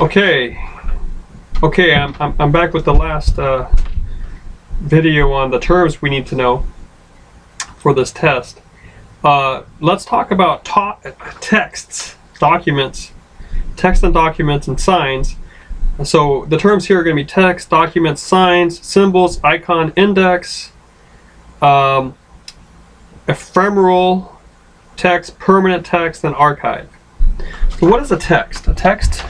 Okay, I'm back with the last video on the terms we need to know for this test. Let's talk about texts, documents, text and documents and signs. So the terms here are going to be text, documents, signs, symbols, icon, index, ephemeral text, permanent text, and archive. So what is a text? A text,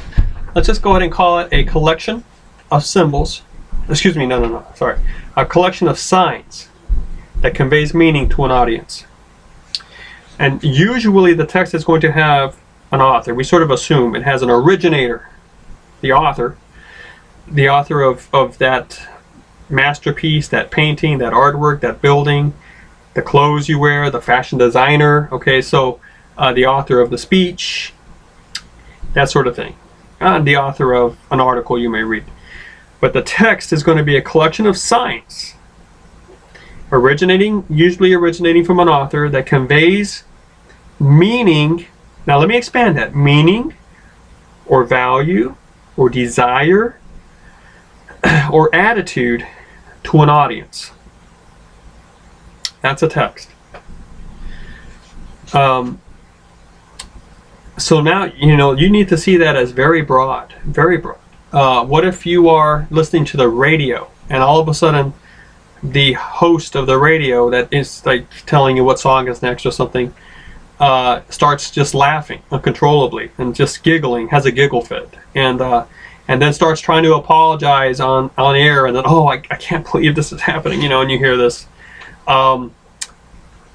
let's just go ahead and call it a collection of symbols. Excuse me, sorry. A collection of signs that conveys meaning to an audience. And usually the text is going to have an author. We sort of assume it has an originator, the author of that masterpiece, that painting, that artwork, that building, the clothes you wear, the fashion designer. Okay, so the author of the speech, that sort of thing. The author of an article you may read. But the text is going to be a collection of signs, usually originating from an author, that conveys meaning. Now let me expand that. Meaning, or value, or desire, or attitude to an audience. That's a text. So now, you need to see that as very broad, very broad. What if you are listening to the radio and all of a sudden the host of the radio that is like telling you what song is next or something starts just laughing uncontrollably and just giggling, has a giggle fit, and then starts trying to apologize on air, and then, I can't believe this is happening, and you hear this.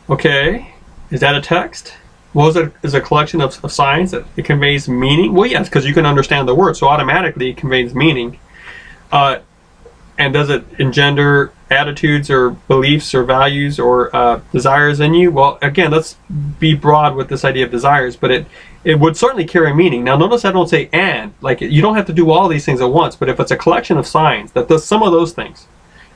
Okay, is that a text? Well, is a collection of signs that it conveys meaning? Well, yes, because you can understand the word, so automatically it conveys meaning. And does it engender attitudes or beliefs or values or desires in you? Well, again, let's be broad with this idea of desires, but it would certainly carry meaning. Now, notice I don't say and. Like, you don't have to do all these things at once, but if it's a collection of signs that does some of those things,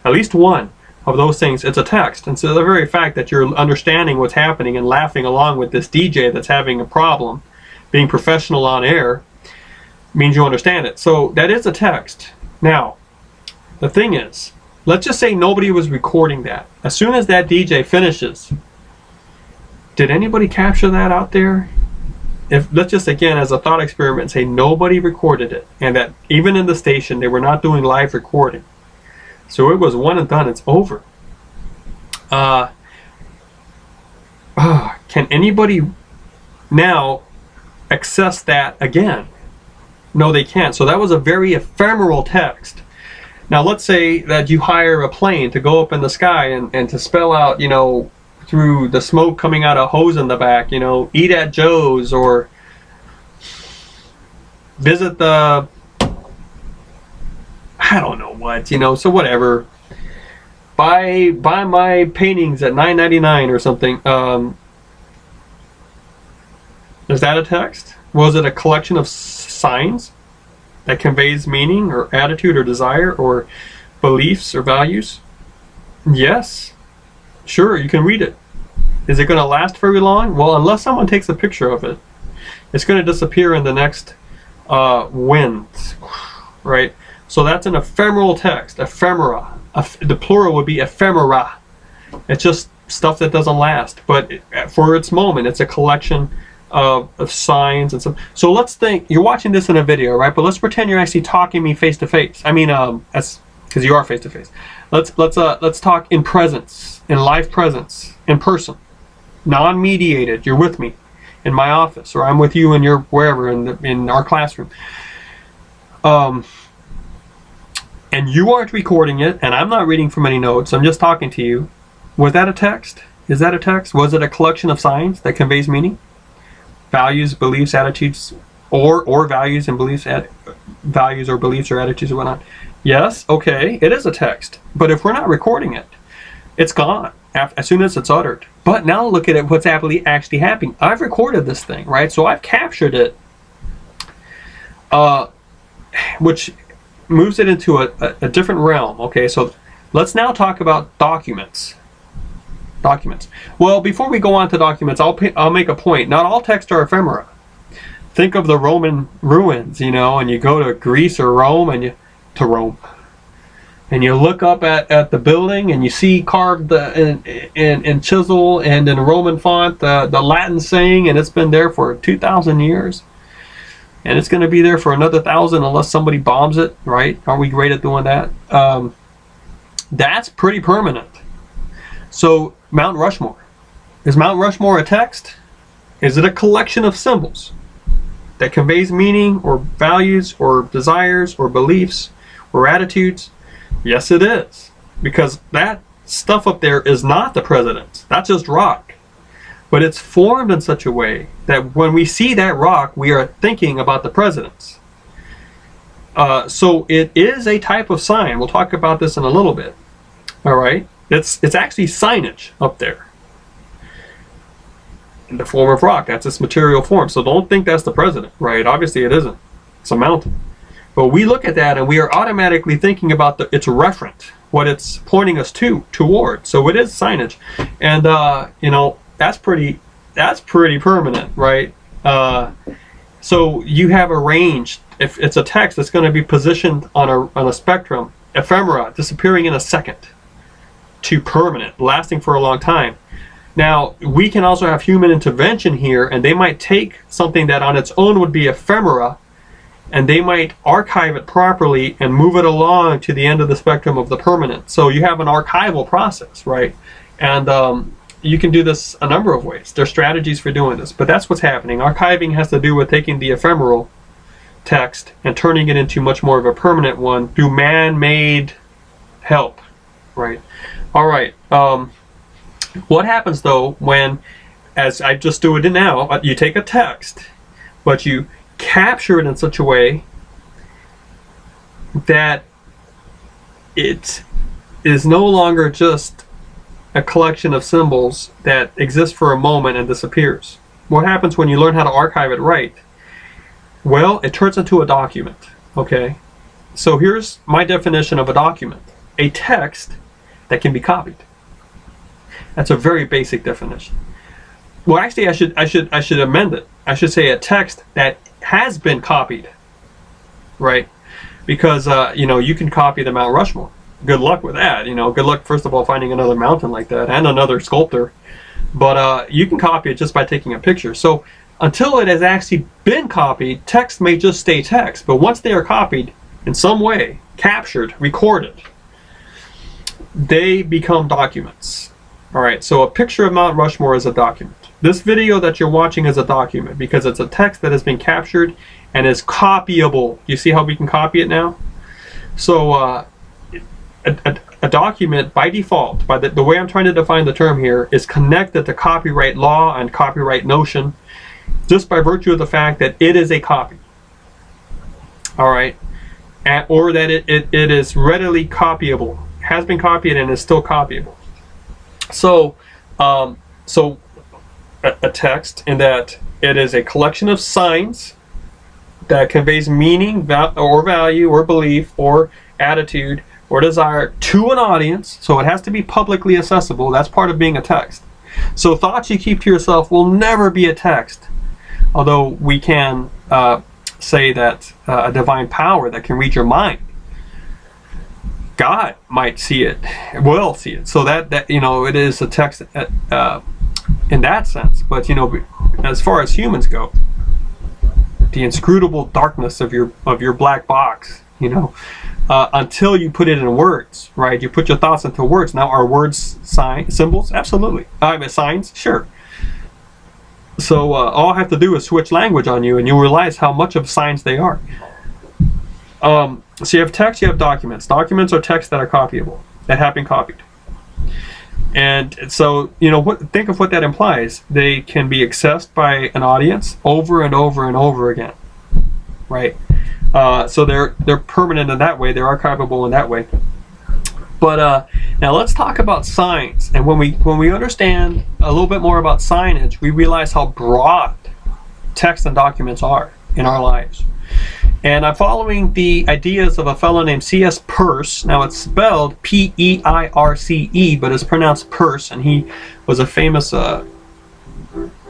at least one of those things, it's a text. And so the very fact that you're understanding what's happening and laughing along with this DJ that's having a problem, being professional on air, means you understand it. So that is a text. Now, the thing is, let's just say nobody was recording that. As soon as that DJ finishes, did anybody capture that out there? Let's just, again, as a thought experiment, say nobody recorded it, and that even in the station they were not doing live recording. So it was one and done, it's over. Can anybody now access that again? No, they can't. So that was a very ephemeral text. Now let's say that you hire a plane to go up in the sky and to spell out, through the smoke coming out of hose in the back, eat at Joe's, or visit the, I don't know what, so whatever. Buy my paintings at $9.99 or something. Is that a text? Was it a collection of signs that conveys meaning or attitude or desire or beliefs or values? Yes. Sure, you can read it. Is it going to last very long? Well, unless someone takes a picture of it, it's going to disappear in the next wind, right? So that's an ephemeral text, ephemera. The plural would be ephemera. It's just stuff that doesn't last, but for its moment, it's a collection of signs and stuff. So let's think, you're watching this in a video, right? But let's pretend you're actually talking to me face to face. I mean, that's because you are face to face. Let's talk in presence, in live presence, in person, non-mediated. You're with me in my office, or I'm with you in your wherever in our classroom. And you aren't recording it, and I'm not reading from any notes. I'm just talking to you. Was that a text? Is that a text? Was it a collection of signs that conveys meaning? Values, beliefs, attitudes, or values and beliefs, values or beliefs or attitudes or whatnot? Yes, okay, it is a text. But if we're not recording it, it's gone as soon as it's uttered. But now look at what's actually happening. I've recorded this thing, right? So I've captured it, which moves it into a different realm. Okay, so let's now talk about documents. Documents. Well, before we go on to documents, I'll make a point. Not all texts are ephemera. think of the Roman ruins, you know, and you go to Greece or Rome, and you look up at the building, and you see carved in chisel and in Roman font the Latin saying, and it's been there for 2,000 years, and it's going to be there for another 1,000 unless somebody bombs it, right? Are we great at doing that? That's pretty permanent. So Mount Rushmore, is Mount Rushmore a text? Is it a collection of symbols that conveys meaning or values or desires or beliefs or attitudes? Yes, it is. Because that stuff up there is not the president's. That's just rock. But it's formed in such a way that when we see that rock, we are thinking about the president's. So it is a type of sign. We'll talk about this in a little bit. All right? It's actually signage up there in the form of rock. That's its material form. So don't think that's the president, right? Obviously it isn't. It's a mountain. But we look at that and we are automatically thinking about its referent, what it's pointing us toward. So it is signage, and you know, that's pretty permanent, right? So you have a range. If it's a text, it's going to be positioned on a spectrum, ephemera, disappearing in a second, to permanent, lasting for a long time. Now, we can also have human intervention here, and they might take something that on its own would be ephemera, and they might archive it properly and move it along to the end of the spectrum of the permanent. So you have an archival process, right? And you can do this a number of ways. There's strategies for doing this, but that's what's happening. Archiving has to do with taking the ephemeral text and turning it into much more of a permanent one through man-made help, right? All right. What happens though when, as I just do it now, you take a text, but you capture it in such a way that it is no longer just a collection of symbols that exist for a moment and disappears. What happens when you learn how to archive it right? Well, it turns into a document, okay? So here's my definition of a document. A text that can be copied. That's a very basic definition. Well, actually, I should amend it. I should say a text that has been copied, right? Because you know, you can copy the Mount Rushmore. Good luck with that. You know, good luck first of all finding another mountain like that and another sculptor. But you can copy it just by taking a picture. So until it has actually been copied, text may just stay text. But once they are copied in some way, captured, recorded, they become documents. All right. So a picture of Mount Rushmore is a document. This video that you're watching is a document because it's a text that has been captured and is copyable. You see how we can copy it now? So a document by default, by the way I'm trying to define the term here, is connected to copyright law and copyright notion just by virtue of the fact that it is a copy. All right. Or that it is readily copyable, has been copied and is still copyable. So, a text in that it is a collection of signs that conveys meaning or value or belief or attitude or desire to an audience. So it has to be publicly accessible. That's part of being a text. So thoughts you keep to yourself will never be a text, although we can say that a divine power that can read your mind, God might see it, will see it. So that you know, it is a text in that sense. But you know, as far as humans go, the inscrutable darkness of your black box, you know, until you put it in words, right? You put your thoughts into words. Now, are words symbols? Absolutely. I mean, signs, sure. So all I have to do is switch language on you, and you'll realize how much of signs they are. So you have text, you have documents. Documents are texts that are copyable, that have been copied. And so, you know, think of what that implies. They can be accessed by an audience over and over and over again, right? So they're permanent in that way. They're archivable in that way. But now let's talk about signs. And when we understand a little bit more about signage, we realize how broad text and documents are in our lives. And I'm following the ideas of a fellow named C.S. Peirce. Now it's spelled P-E-I-R-C-E, but it's pronounced Peirce, and he was a famous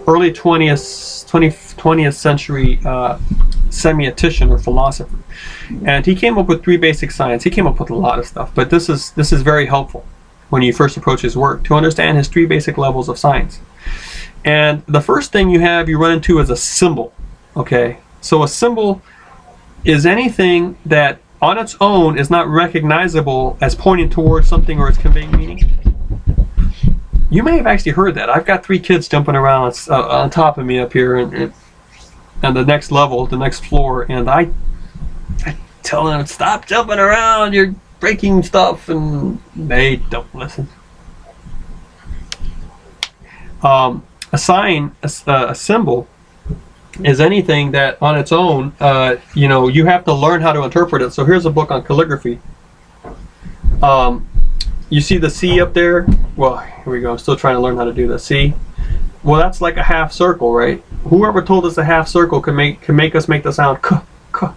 early 20th century semiotician or philosopher, and he came up with 3 basic signs. He came up with a lot of stuff, but this is very helpful when you first approach his work to understand his 3 basic levels of signs. And the first thing you run into is a symbol. Okay, so a symbol is anything that on its own is not recognizable as pointing towards something or it's conveying meaning. You may have actually heard that. I've got 3 kids jumping around on top of me up here and the next level, the next floor, and I tell them, stop jumping around, you're breaking stuff, and they don't listen. A sign, a symbol, is anything that on its own, you have to learn how to interpret it. So here's a book on calligraphy. You see the C up there? Well, here we go. I'm still trying to learn how to do the C. Well, that's like a half circle, right? Whoever told us a half circle can make us make the sound k, k.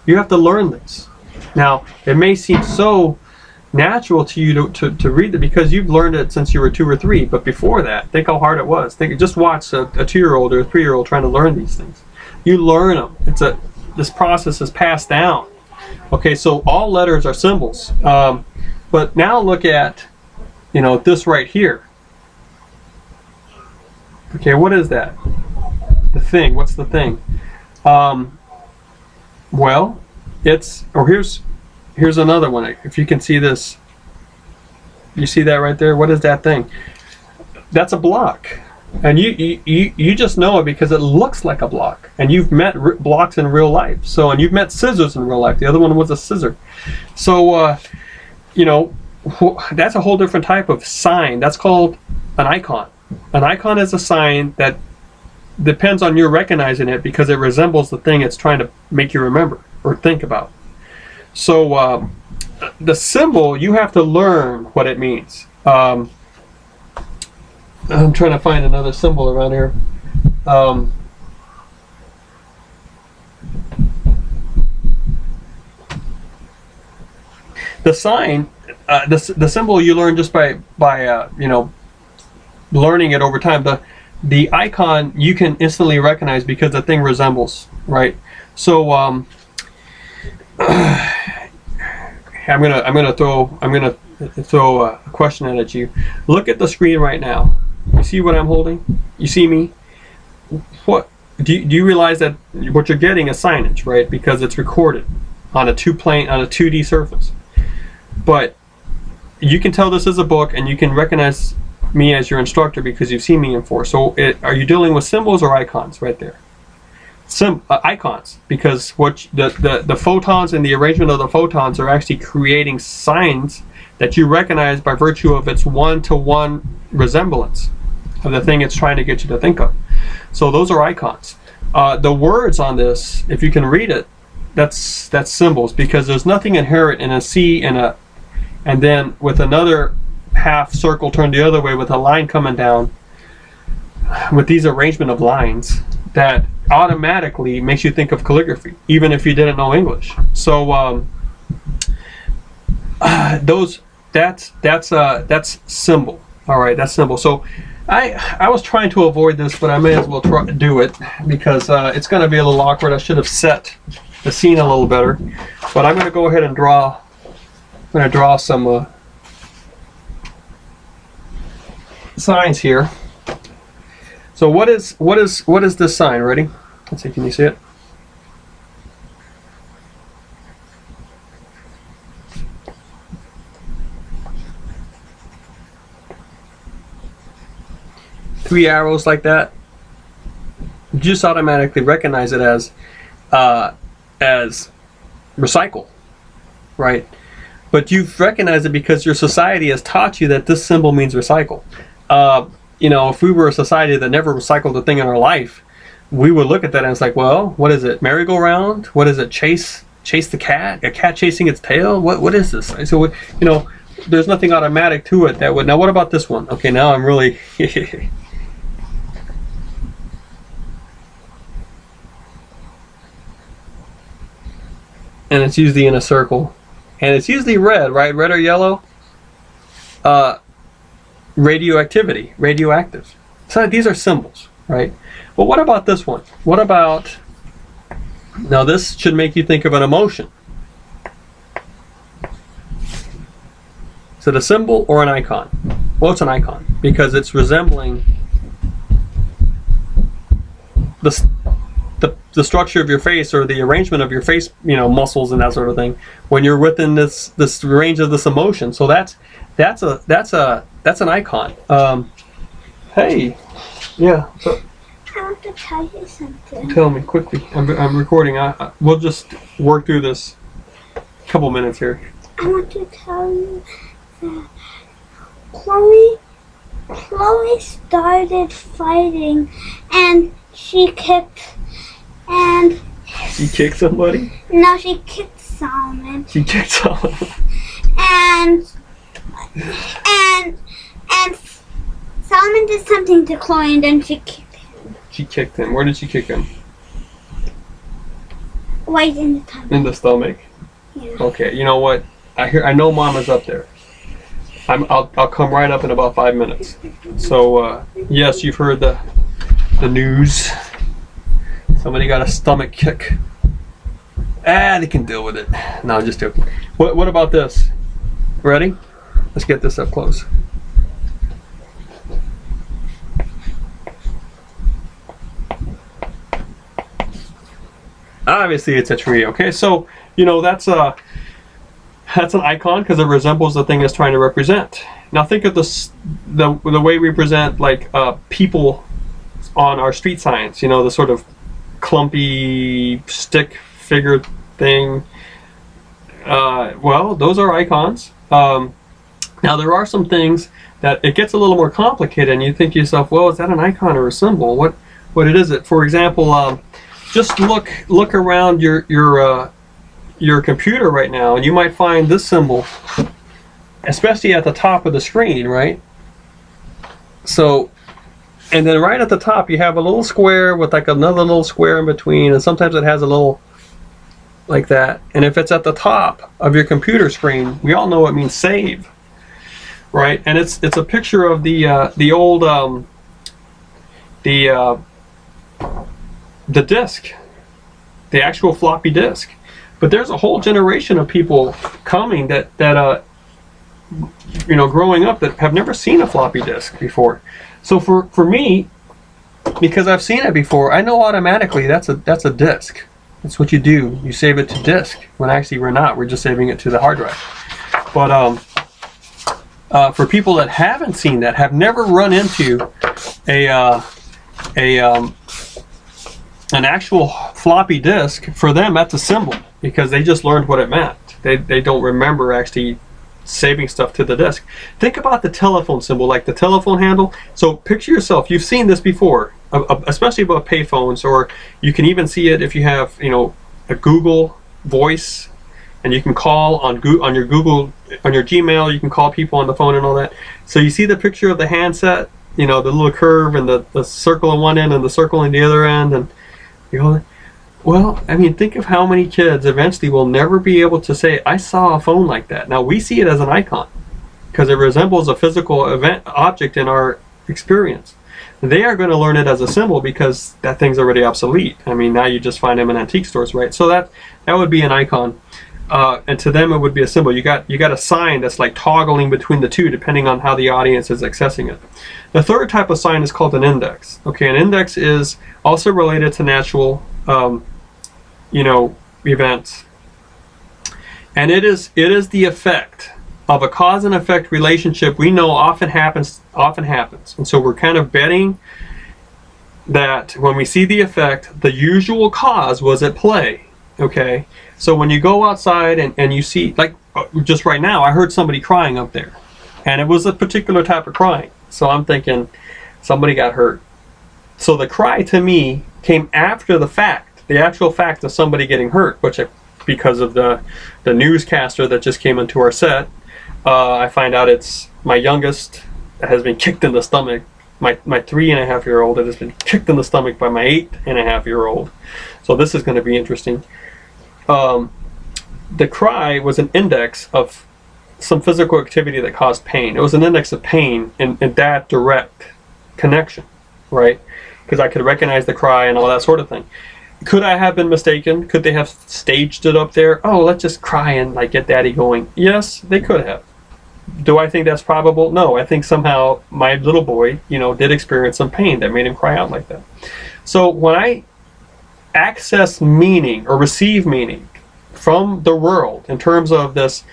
You have to learn this. Now, it may seem so natural to you to read it because you've learned it since you were 2 or 3, but before that, think how hard it was. Just watch a 2-year-old or a 3-year-old trying to learn these things. You learn them. This process is passed down. Okay, so all letters are symbols. But now look at, this right here. Okay, what is that? The thing. What's the thing? Well, here's another one. If you can see this, you see that right there? What is that thing? That's a block. And you just know it because it looks like a block. And you've met blocks in real life. And you've met scissors in real life. The other one was a scissor. So, that's a whole different type of sign. That's called an icon. An icon is a sign that depends on your recognizing it because it resembles the thing it's trying to make you remember or think about. So the symbol, you have to learn what it means. I'm trying to find another symbol around here. The sign, the symbol you learn just by learning it over time. The icon you can instantly recognize because the thing resembles, right? So I'm gonna throw a question at you. Look at the screen right now. You see what I'm holding? You see me? What do you realize that what you're getting is signage, right? Because it's recorded on a 2D surface. But you can tell this is a book, and you can recognize me as your instructor because you've seen me in 4. So are you dealing with symbols or icons right there? Icons, because what the photons and the arrangement of the photons are actually creating signs that you recognize by virtue of its one-to-one resemblance of the thing it's trying to get you to think of. So those are icons. The words on this, if you can read it, that's symbols, because there's nothing inherent in a C and then with another half circle turned the other way with a line coming down with these arrangement of lines that automatically makes you think of calligraphy, even if you didn't know English. So that's symbol. All right, that's symbol. So I was trying to avoid this, but I may as well do it because it's going to be a little awkward. I should have set the scene a little better, but I'm going to go ahead and draw. I'm going to draw some signs here. So what is this sign? Ready? Let's see. Can you see it? Three arrows like that. You just automatically recognize it as recycle, right? But you've recognized it because your society has taught you that this symbol means recycle. If we were a society that never recycled a thing in our life, we would look at that and it's like, well, what is it? Merry-go-round? What is it? Chase the cat? A cat chasing its tail? What is this? So there's nothing automatic to it that would. Now, what about this one? Okay, now I'm really. And it's usually in a circle. And it's usually red, right? Red or yellow. Radioactive. So these are symbols. right? But what about this one? What about, now this should make you think of an emotion. Is it a symbol or an icon? Well, it's an icon because it's resembling the structure of your face or the arrangement of your face, muscles and that sort of thing when you're within this range of this emotion. So that's an icon. Hey, yeah. So I want to tell you something. tell me quickly. I'm recording. We'll just work through this couple minutes here. I want to tell you that Chloe started fighting, and she kicked. And She kicked somebody? no, she kicked Solomon. She kicked Solomon. And Solomon did something to Chloe, and then she kicked him She kicked him. Where did she kick him? right in the tummy. In the stomach. Yeah. Okay, you know what? I know Mama's up there. I'll come right up in about 5 minutes. So yes, you've heard the news. Somebody got a stomach kick. They can deal with it. No, I'm just joking. What about this? Ready? Let's get this up close. Obviously, it's a tree. Okay, so that's an icon because it resembles the thing it's trying to represent. Now think of this, the way we present like people on our street signs. The sort of clumpy stick figure thing. Well, those are icons. Now there are some things that it gets a little more complicated, and you think to yourself, well, is that an icon or a symbol? What is it? For example, just look around your computer right now, and you might find this symbol, especially at the top of the screen, right? So, and then right at the top you have a little square with like another little square in between, and sometimes it has a little like that. And if it's at the top of your computer screen, we all know it means save, right? And it's a picture of the old the disk, the actual floppy disk. But there's a whole generation of people coming that growing up that have never seen a floppy disk before. So for me, because I've seen it before, I know automatically that's a disk. That's what you do. You save it to disk. When actually we're not. We're just saving it to the hard drive. But for people that haven't seen that, have never run into an actual floppy disk, for them that's a symbol because they just learned what it meant. They don't remember actually saving stuff to the disk. Think about the telephone symbol, like the telephone handle. So picture yourself, you've seen this before, especially about payphones, or you can even see it if you have a Google Voice, and you can call on your Google, on your Gmail, you can call people on the phone and all that. So you see the picture of the handset, the little curve and the circle on one end and the circle on the other end, and well, I mean, think of how many kids eventually will never be able to say, I saw a phone like that. Now, we see it as an icon because it resembles a physical object in our experience. They are going to learn it as a symbol because that thing's already obsolete. I mean, now you just find them in antique stores, right? So that would be an icon. And to them, it would be a symbol. You got a sign that's like toggling between the two, depending on how the audience is accessing it. The third type of sign is called an index. Okay, an index is also related to natural, events, and it is the effect of a cause and effect relationship we know often happens. And so we're kind of betting that when we see the effect, the usual cause was at play. Okay, so when you go outside and you see, like just right now, I heard somebody crying up there, and it was a particular type of crying. So I'm thinking somebody got hurt. So the cry to me came after the fact, the actual fact of somebody getting hurt, which because of the newscaster that just came into our set, I find out it's my youngest that has been kicked in the stomach. My 3.5-year-old that has been kicked in the stomach by my 8.5-year-old. So this is going to be interesting. The cry was an index of some physical activity that caused pain. It was an index of pain in that direct connection, right? because I could recognize the cry and all that sort of thing. Could I have been mistaken? Could they have staged it up there? Oh, let's just cry and like get daddy going. Yes, they could have. Do I think that's probable? No, I think somehow my little boy, did experience some pain that made him cry out like that. So when I access meaning or receive meaning from the world in terms of this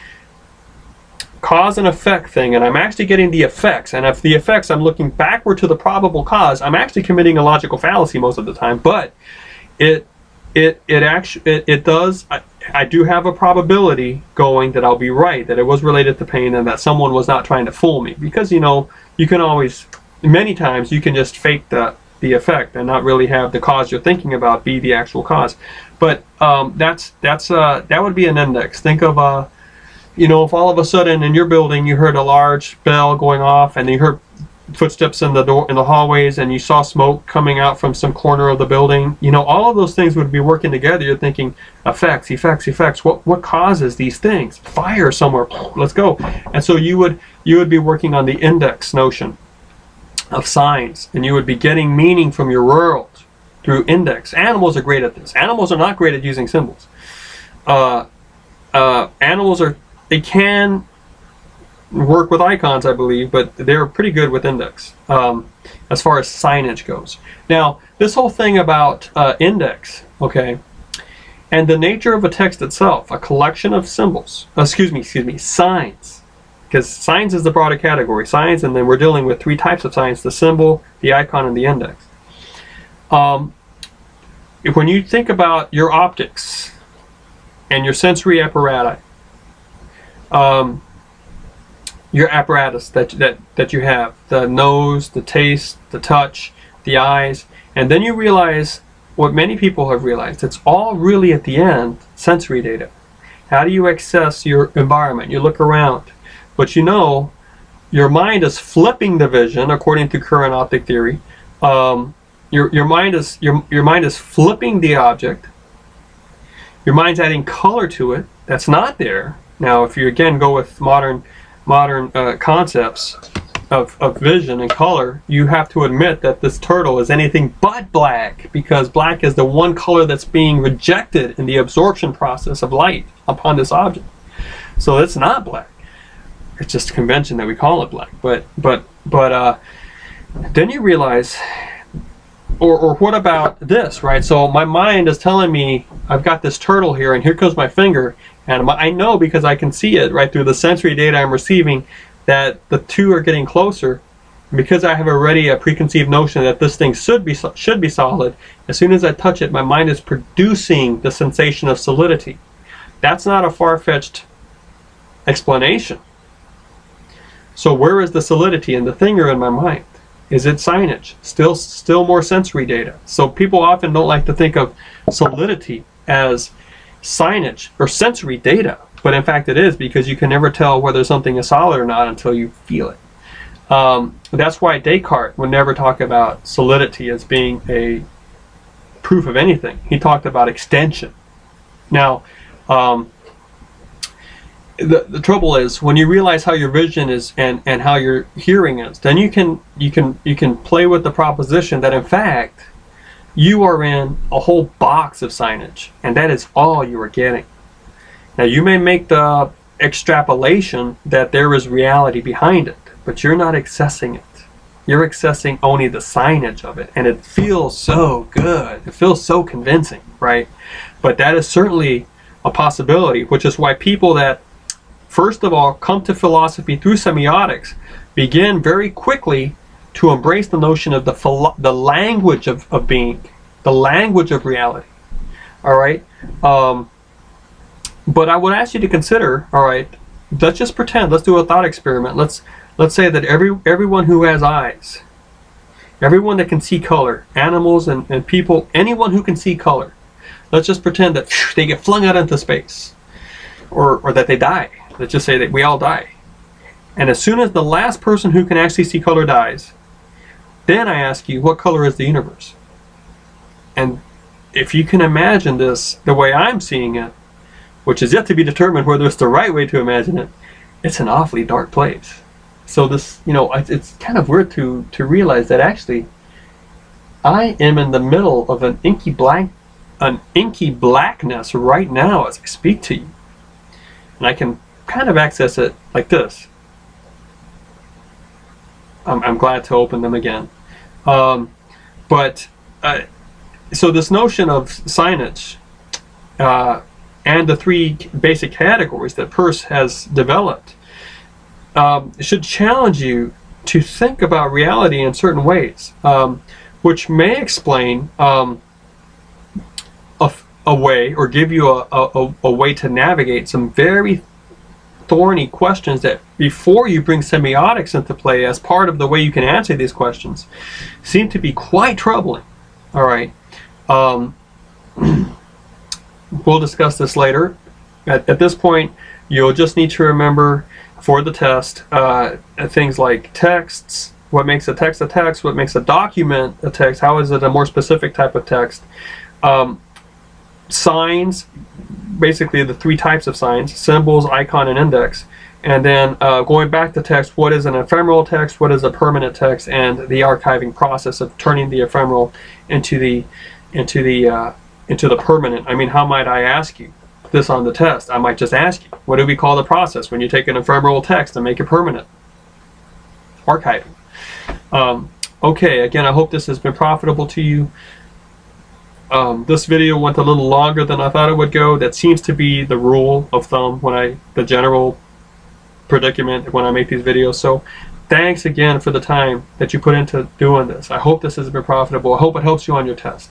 cause and effect thing, and I'm actually getting the effects, and if the effects I'm looking backward to the probable cause, I'm actually committing a logical fallacy most of the time, but it does. I do have a probability going that I'll be right, that it was related to pain, and that someone was not trying to fool me. Because you can always, many times, you can just fake the effect and not really have the cause you're thinking about be the actual cause. But that would be an index. Think of if all of a sudden in your building you heard a large bell going off, and you heard footsteps in the hallways, and you saw smoke coming out from some corner of the building, all of those things would be working together. You're thinking effects. What causes these things? Fire somewhere. Let's go. And so you would be working on the index notion of signs, and you would be getting meaning from your world through index. Animals are great at this. Animals are not great at using symbols. They can work with icons, I believe, but they're pretty good with index as far as signage goes. Now, this whole thing about index, okay, and the nature of a text itself, a collection of symbols, signs, because signs is the broader category, signs, and then we're dealing with three types of signs: the symbol, the icon, and the index. When you think about your optics and your sensory apparatus, your apparatus that you have, the nose, the taste, the touch, the eyes, and then you realize what many people have realized: it's all really at the end sensory data. How do you access your environment? You look around, but your mind is flipping the vision according to current optic theory. Your mind is flipping the object. Your mind's adding color to it that's not there. Now, if you again go with modern concepts of vision and color, you have to admit that this turtle is anything but black, because black is the one color that's being rejected in the absorption process of light upon this object. So it's not black. It's just convention that we call it black. But then you realize, or what about this, right? So my mind is telling me I've got this turtle here, and here comes my finger. And I know, because I can see it right through the sensory data I'm receiving, that the two are getting closer. Because I have already a preconceived notion that this thing should be solid, as soon as I touch it, my mind is producing the sensation of solidity. That's not a far-fetched explanation. So where is the solidity in the thing or in my mind? Is it signage? Still more sensory data. So people often don't like to think of solidity as signage or sensory data, but in fact it is, because you can never tell whether something is solid or not until you feel it. That's why Descartes would never talk about solidity as being a proof of anything. He talked about extension. Now, the trouble is, when you realize how your vision is and how your hearing is, then you can play with the proposition that in fact you are in a whole box of signage, and that is all you are getting. Now, you may make the extrapolation that there is reality behind it, but you're not accessing it. You're accessing only the signage of it, and it feels so good. It feels so convincing, right? But that is certainly a possibility, which is why people that, first of all, come to philosophy through semiotics begin very quickly to embrace the notion of the language of being, the language of reality. All right? But I would ask you to consider, all right, let's just pretend, let's do a thought experiment. Let's say that everyone who has eyes, everyone that can see color, animals and people, anyone who can see color, let's just pretend that they get flung out into space, or that they die. Let's just say that we all die. And as soon as the last person who can actually see color dies, then I ask you, what color is the universe? And if you can imagine this the way I'm seeing it, which is yet to be determined whether it's the right way to imagine it, it's an awfully dark place. So this, it's kind of weird to realize that actually I am in the middle of an inky blackness right now as I speak to you. And I can kind of access it like this. I'm glad to open them again. So this notion of signage and the three basic categories that Peirce has developed should challenge you to think about reality in certain ways, which may explain a way, or give you a way to navigate some very thorny questions that, before you bring semiotics into play as part of the way you can answer these questions, seem to be quite troubling. All right. We'll discuss this later. At this point, you'll just need to remember for the test things like texts, what makes a text, what makes a document a text, how is it a more specific type of text, signs, basically the three types of signs: symbols, icon, and index. And then going back to text, what is an ephemeral text, what is a permanent text, and the archiving process of turning the ephemeral into the permanent. I mean, how might I ask you this on the test? I might just ask you, what do we call the process when you take an ephemeral text and make it permanent? Archiving. Okay, again, I hope this has been profitable to you. This video went a little longer than I thought it would go. That seems to be the rule of thumb the general predicament when I make these videos. So thanks again for the time that you put into doing this. I hope this has been profitable. I hope it helps you on your test.